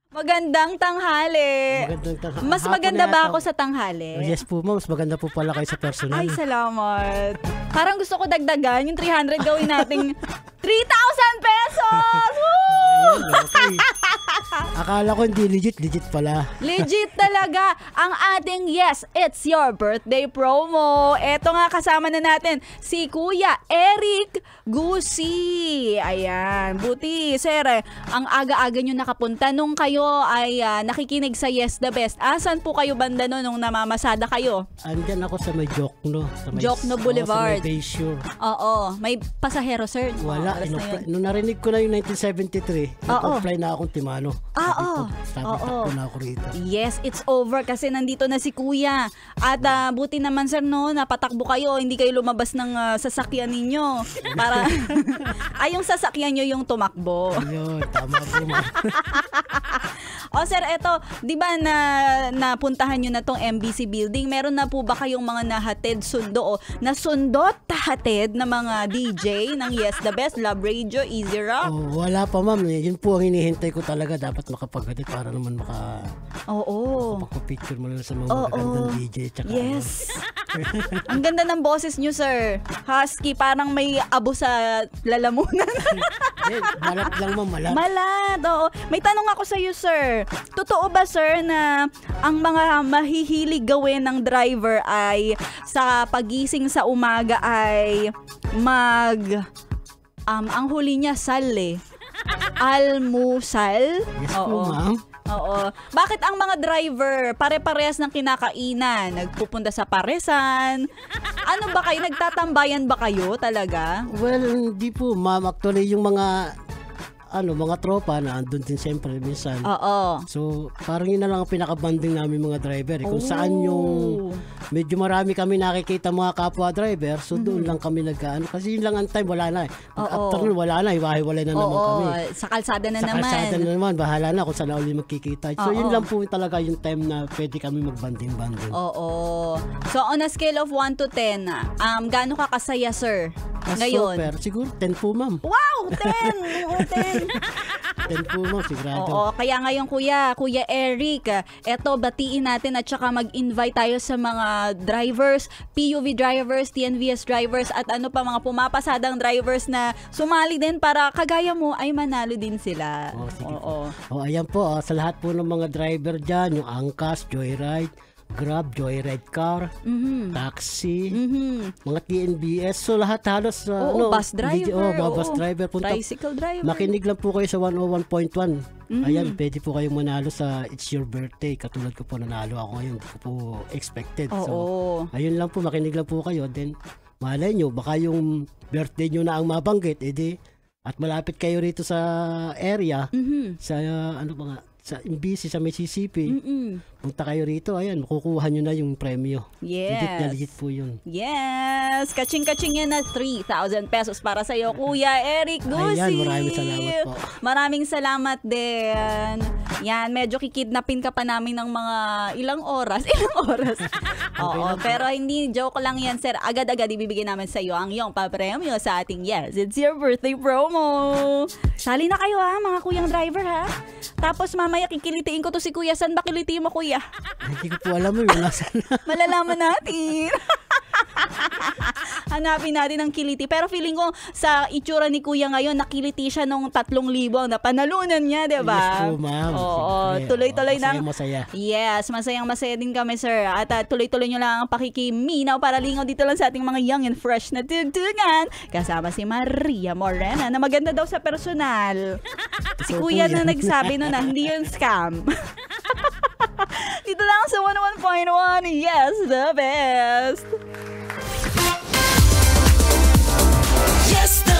Magandang tanghali. Mas maganda ba ako sa tanghali? Yes po, ma'am. Mas maganda po pala kayo sa personal. Ay, salamat. Parang gusto ko dagdagan yung 300 gawin nating 3,000 pesos! Woo! Okay. Akala ko hindi legit pala. Legit talaga ang ating Yes, It's Your Birthday promo. Eto nga, kasama na natin si Kuya Eric Gusi. Ayan, buti sir, ang aga-aga nyo nakapunta nung kayo ay nakikinig sa Yes the Best. Asan po kayo banda nung namamasada kayo? Andyan ako sa may Jokno. Jokno Boulevard. Sa may Bayshore. Oo, may pasahero sir. Wala. Nung narinig ko na yung 1973, nag-apply na akong Timano. Oo. Na ako rito. Yes, it's over kasi nandito na si Kuya. At buti naman sir, no, napatakbo kayo, hindi kayo lumabas ng sasakyan ninyo. Para ay yung sasakyan nyo yung tumakbo. Ayun, tama po, ma'am. O sir, eto, di ba napuntahan nyo na tong MBC building? Meron na po ba kayong mga nahatid sundo o nasundot hatid na mga DJ ng Yes the Best, Love Radio, Easy Rock? Oh, wala pa, ma'am. Yun po ang hinihintay ko talaga. Dapat makapaghatid para naman makapicture mo lang sa mga magandang DJ. Tsaka yes. Ang ganda ng boses nyo, sir. Husky, parang may abo sa lalamunan. Malat lang, ma'am. Malat, oo. May tanong ako sa iyo, sir. Totoo ba, sir, na ang mga mahihilig gawin ng driver ay sa pagising sa umaga ay ang huli niya almusal? Yes po, ma'am. Oo. Bakit ang mga driver pare-parehas ng kinakainan? Nagpupunta sa paresan? Ano ba kayo? Nagtatambayan ba kayo talaga? Well, hindi po, ma'am. Actually, yung mga tropa na andun din siyempre minsan. Oo. So, parang yun na lang ang pinaka-banding namin mga driver. Kung saan yung medyo marami kami nakikita mga kapwa driver, so doon lang kami kasi yun lang ang time, wala na eh. After nun, wala na, iwahiwalay na naman kami. Sa kalsada na naman. Sa kalsada na naman, bahala na kung saan na uli magkikita. So, yun lang po talaga yung time na pwede kami magbanding-banding. Oo. So, on a scale of 1 to 10, gaano ka kasaya, sir? Ngayon? Super. Siguro 10 po, ma'am. Wow! 10! Oo, 10. 10 po, ma'am. Sigurado. Oo, kaya ngayon Kuya Eric, eto batiin natin at saka mag-invite tayo sa mga drivers, PUV drivers, TNVS drivers at ano pa mga pumapasadang drivers na sumali din para kagaya mo ay manalo din sila. Sige po. Ayan po, sa lahat po ng mga driver dyan, yung Angkas, Joyride, Grab, Joyride Car, taxi, mga TNBS, so lahat halos bus driver, bus driver, tricycle driver. Makinig lang po kayo sa 101.1. Ayan, pwede po kayong manalo sa It's Your Birthday. Katulad ko po, nanalo ako ngayon, hindi ko po expected. So, ayun lang po, makinig lang po kayo. Then, malay nyo, baka yung birthday nyo na ang mabanggit, at malapit kayo rito sa area, sa sa MBC, sa Mississippi, punta kayo rito, ayan, makukuha nyo na yung premyo. Yes. Legit po yun. Yes! Kaching-kaching yan na 3,000 pesos para sa'yo, Kuya Eric Gusi. Ayan, maraming salamat po. Maraming salamat din. Yan, medyo kikidnapin ka pa namin ng mga ilang oras. Oo, pero hindi, joke lang yan, sir. Agad-agad ibibigay namin sa'yo ang iyong papremyo sa ating Yes, It's Your Birthday promo. Sali na kayo mga kuyang driver Tapos mamaya kikilitiin ko to si Kuya. Saan ba kiliti mo, Kuya? Hindi ko po alam yung nasan. Malalaman natin. Hanapin natin ang kiliti. Pero feeling ko sa itsura ni Kuya ngayon, nakiliti siya nung 3,000 na panalunan niya, diba? Yes po, ma'am. Oo, tuloy-tuloy na. Masaya. Yes, masayang-masaya din kami, sir. At tuloy-tuloy nyo lang ang pakikiminaw para lingaw dito lang sa ating mga young and fresh na tugtugan. Kasama si Maria Morena na maganda daw sa personal. Si Kuya na nagsabi na hindi yun scam. Dito lang sa 101.1, Yes, the Best. Yes, the